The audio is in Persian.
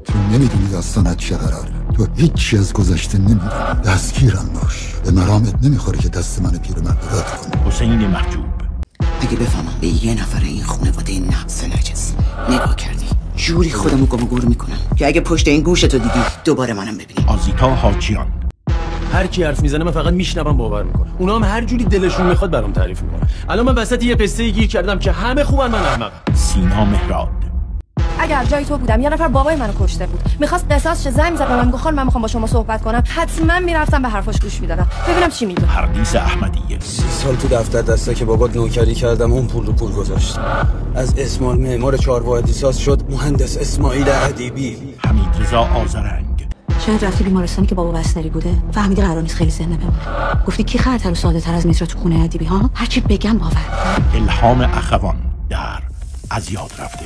تو نمیدونی داستانت چه قراره. تو هیچی از گذشته نمیدونی. دستگیرم باش. به مرامت نمیخوره که دست من پیرمرد رد کنی. حسین محجوب. اگه بفهمم به یه نفر این خانواده نقص نجس نگاه کردی جوری خودمو گم و گور میکنم که اگه پشت این گوشتو دیدی دوباره منم ببینی. آزیتا حاجیان. هر کی حرف میزنه من فقط میشنوم باور میکنم. اونا هم هر جوری دلشون میخواد برام تعریف میکنن. الان من وسط یه قصه گیر کردم که همه خوبن من احمقم. سینا مهراد. اگر جای تو بودم یه نفر بابای منو کشته بود میخواست قصاص شه زنگ زد به من میگه خانم من میخوام با شما صحبت کنم حتما میرفتم به حرفاش گوش میدادم ببینم چی میگه. پردیس احمدیه. 30 سال تو دفتر دسته که بابات نوکری کردم اون پول رو پول گذاشت. از اسماعیل معمار 4 واحدی ساز شد مهندس اسماعیل ادیبی. حمید رضا آذرنگ. شاید رفتی بیمارستانی که بابا بستری بوده فهمیدی قرار نیست خیلی زنده بمونه. گفتی کی خرتر و ساده تر از میترا تو خونه ادیبی ها؟ هرچی بگم باور. الهام اخوان در از یاد رفته.